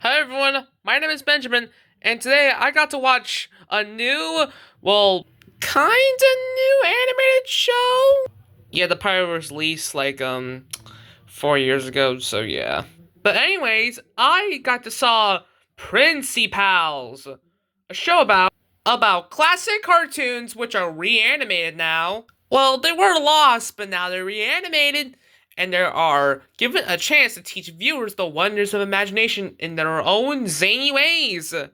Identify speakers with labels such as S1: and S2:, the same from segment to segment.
S1: Hi everyone, my name is Benjamin, and today I got to watch a new, well, kinda new animated show. Yeah, the pilot was released like 4 years ago, so yeah. But anyways, I got to saw Principals, a show about classic cartoons which are reanimated now. Well, they were lost, but now they're reanimated, and they are given a chance to teach viewers the wonders of imagination in their own zany ways. I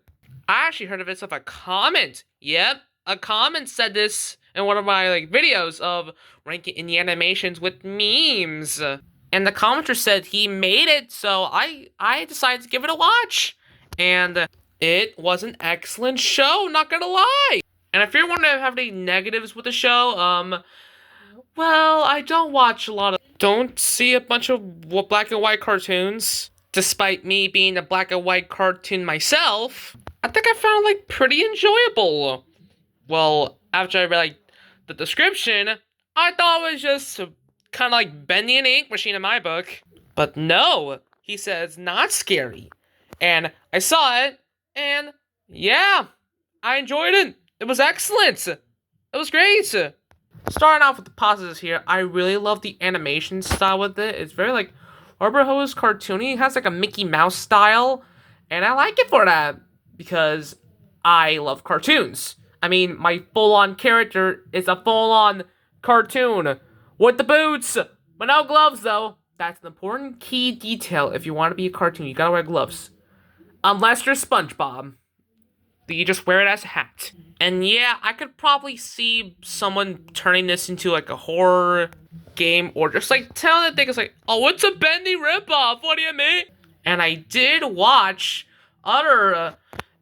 S1: actually heard of this of a comment. Yep, a comment said this in one of my videos of ranking in the animations with memes. And the commenter said he made it, so I decided to give it a watch. And it was an excellent show, not gonna lie. And if you're wondering if I have any negatives with the show, well, I don't see a bunch of black and white cartoons. Despite me being a black and white cartoon myself, I think I found it, pretty enjoyable. Well, after I read, the description, I thought it was just kind of like Bendy and the Ink Machine in my book. But no, he says not scary. And I saw it, and yeah, I enjoyed it. It was excellent. It was great. Starting off with the positives here, I really love the animation style with it. It's very Robert Ho's cartoony. It has a Mickey Mouse style, and I like it for that because I love cartoons. I mean, my full-on character is a full-on cartoon with the boots, but no gloves though. That's an important key detail if you want to be a cartoon. You gotta wear gloves, unless you're SpongeBob. You just wear it as a hat. And yeah, I could probably see someone turning this into a horror game, or just telling the thing oh, it's a Bendy ripoff, what do you mean? And I did watch other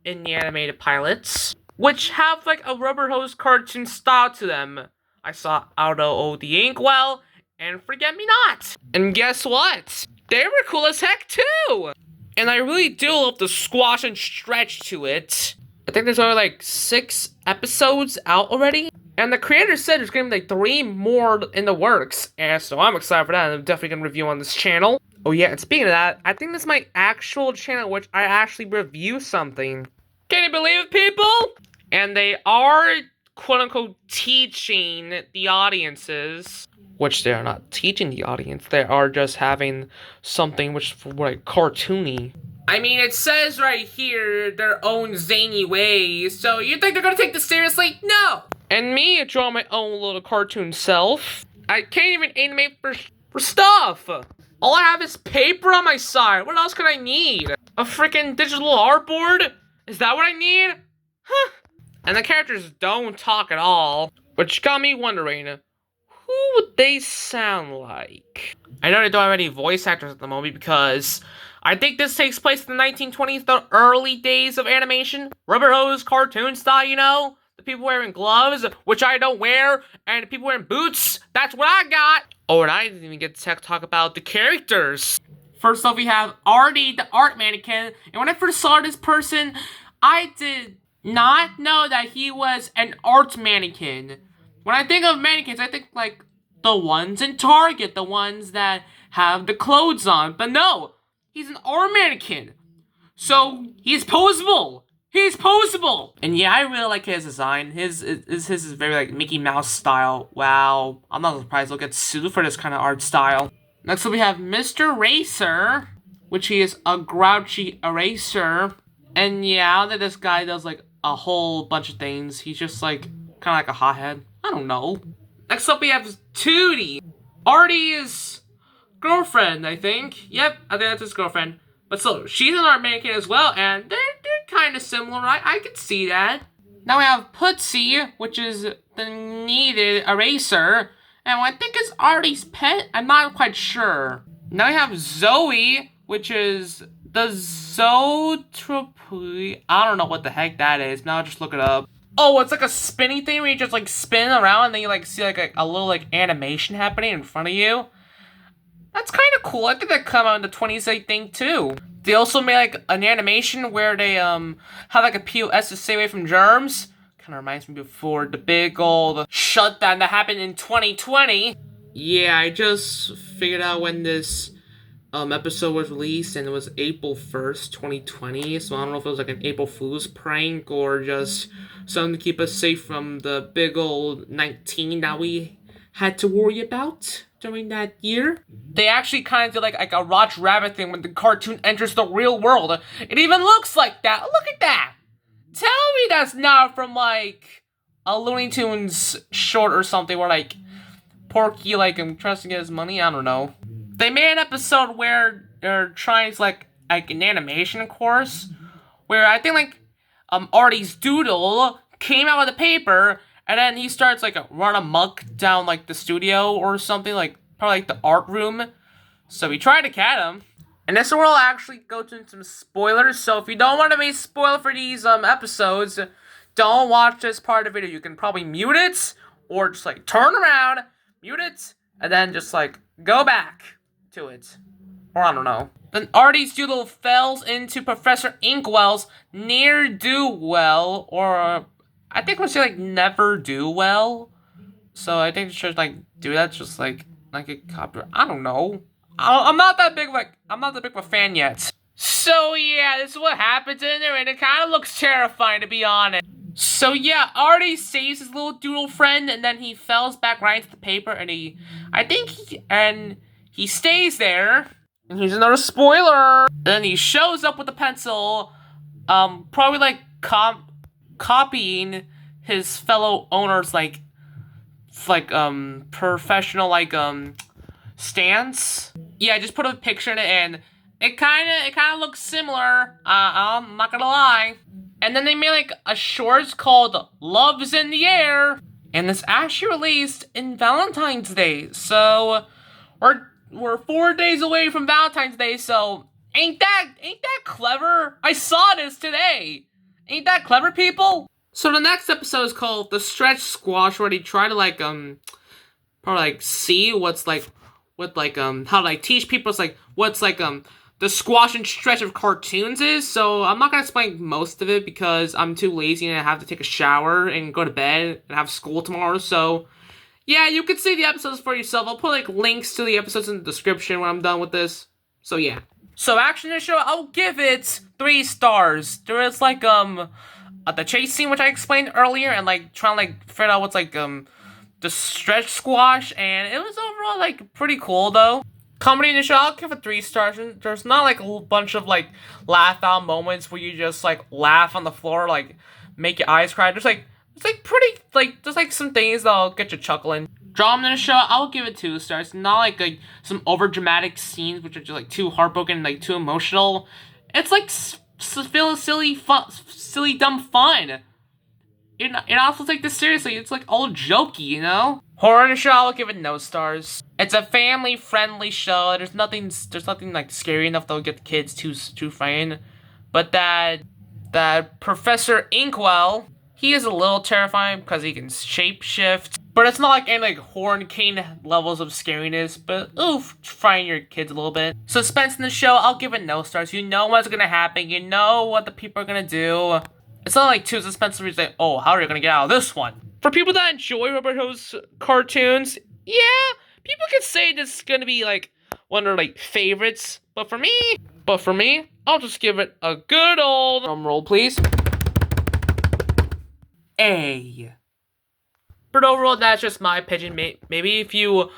S1: indie animated pilots, which have a Rubber Hose cartoon style to them. I saw Aldo O the Inkwell and Forget Me Not. And guess what? They were cool as heck too! And I really do love the squash and stretch to it. I think there's only 6 episodes out already. And the creator said there's gonna be 3 more in the works. And so I'm excited for that. I'm definitely gonna review on this channel. Oh yeah, and speaking of that, I think this is my actual channel which I actually review something. Can you believe it, people? And they are quote-unquote teaching the audiences. Which they are not teaching the audience. They are just having something which is cartoony. I mean, it says right here, their own zany ways, so you think they're gonna take this seriously? No! And me, draw my own little cartoon self. I can't even animate for stuff! All I have is paper on my side. What else could I need? A freaking digital artboard? Is that what I need? Huh. And the characters don't talk at all, which got me wondering, who would they sound like? I know they don't have any voice actors at the moment because I think this takes place in the 1920s, the early days of animation. Rubber Hose cartoon style, you know? The people wearing gloves, which I don't wear, and the people wearing boots. That's what I got. Oh, and I didn't even get to talk about the characters. First off, we have Artie, the art mannequin. And when I first saw this person, I did not know that he was an art mannequin. When I think of mannequins, I think the ones in Target, the ones that have the clothes on. But no, he's an art mannequin. So he's posable. He's posable. And yeah, I really like his design. His is very Mickey Mouse style. Wow. I'm not surprised he'll get sued for this kind of art style. Next up we have Mr. Racer, which he is a grouchy eraser. And yeah, that this guy does a whole bunch of things. He's just kind of like a hothead. I don't know. Next up we have Tootie. Artie's girlfriend, I think. Yep, I think that's his girlfriend. But so, she's an art mannequin as well, and they're kind of similar, right? I could see that. Now we have Putzie, which is the kneaded eraser, and I think it's Artie's pet. I'm not quite sure. Now we have Zoe, which is the Zootropy. I don't know what the heck that is. Now I'll just look it up. Oh, it's a spinny thing where you just spin around and then you see a little animation happening in front of you. That's kind of cool. I think that come out in the 20s, I think, too. They also made an animation where they have a POS to stay away from germs. Kind of reminds me before the big old shutdown that happened in 2020. Yeah, I just figured out when this episode was released, and it was April 1st, 2020. So I don't know if it was like an April Fool's prank or just something to keep us safe from the big old 19 that we had to worry about during that year. They actually kind of did like a Roger Rabbit thing when the cartoon enters the real world. It even looks like that. Look at that. Tell me that's not from like a Looney Tunes short or something where like Porky like tries to get his money. I don't know. They made an episode where they're trying to like an animation course where I think like Artie's doodle came out of the paper and then he starts like run amok down like the studio or something, like probably like the art room. So we tried to catch him. And this will actually go to some spoilers, so if you don't want to be spoiled for these episodes, don't watch this part of the video. You can probably mute it, or just like turn around, mute it, and then just like go back to it. Or I don't know. Then Artie's doodle falls into Professor Inkwell's ne'er-do-well, or I think we'll say like never do well. So I think it should like do that, just like a copyright. I don't know. I'm not that big of a fan yet. So yeah, this is what happens in there, and it kind of looks terrifying to be honest. So yeah, Artie saves his little doodle friend, and then he falls back right into the paper, and he stays there. And here's another spoiler. And then he shows up with a pencil, probably like copying his fellow owners professional stance. Yeah, I just put a picture in it, and it kind of looks similar. I'm not gonna lie. And then they made like a shorts called "Love's in the Air," and this actually released in Valentine's Day. So we're 4 days away from Valentine's Day. So ain't that clever? I saw this today. Ain't that clever, people? So the next episode is called "The Stretch Squash," where they try to probably see what's how to teach people what's the squash and stretch of cartoons is. So I'm not gonna explain most of it because I'm too lazy and I have to take a shower and go to bed and have school tomorrow. So yeah, you can see the episodes for yourself. I'll put links to the episodes in the description when I'm done with this. So yeah. So actually, the show, I'll give it 3 stars. There is the chase scene which I explained earlier, and trying to figure out what's the stretch squash, and it was overall pretty cool though. Comedy in the show, I'll give it 3 stars. There's not a bunch of laugh out moments where you just laugh on the floor, make your eyes cry. There's there's some things that'll get you chuckling. Drama in the show, I'll give it 2 stars. Not some over dramatic scenes which are just too heartbroken and too emotional. It's silly dumb fun. You're not supposed to take this seriously. It's all jokey, you know? Horror in the show, I'll give it no stars. It's a family-friendly show. There's nothing scary enough that'll get the kids too frightened. But that Professor Inkwell, he is a little terrifying because he can shapeshift. But it's not any Horn King levels of scariness. But frighten your kids a little bit. Suspense in the show, I'll give it no stars. You know what's gonna happen. You know what the people are gonna do. It's not too suspenseful. It's oh, how are you gonna get out of this one? For people that enjoy Roberto's cartoons, yeah, people could say this is gonna be one of their favorites. But for me, I'll just give it a good old drum roll, please. A. But overall, that's just my opinion. Maybe if you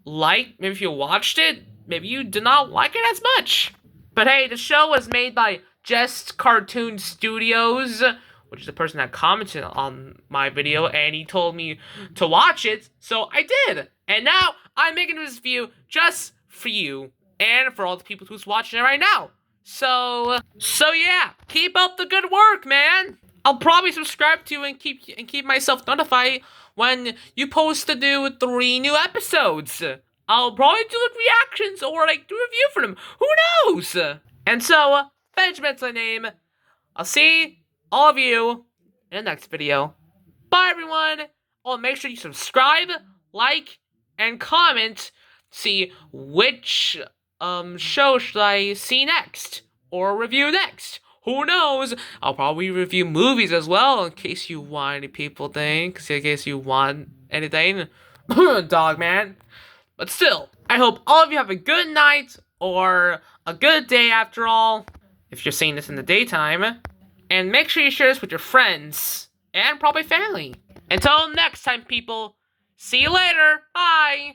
S1: watched it, maybe you did not like it as much. But hey, the show was made by Just Cartoon Studios, which is the person that commented on my video, and he told me to watch it, so I did. And now, I'm making this review just for you, and for all the people who's watching it right now. So yeah, keep up the good work, man. I'll probably subscribe to you and keep myself notified when you post the new 3 new episodes. I'll probably do reactions or do a review for them. Who knows? And so, Benjamin's my name. I'll see all of you in the next video. Bye, everyone. Oh, make sure you subscribe, like, and comment to see which show should I see next or review next. Who knows? I'll probably review movies as well in case you want any people things. In case you want anything. Dog man. But still, I hope all of you have a good night or a good day after all, if you're seeing this in the daytime. And make sure you share this with your friends and probably family. Until next time, people, see you later. Bye.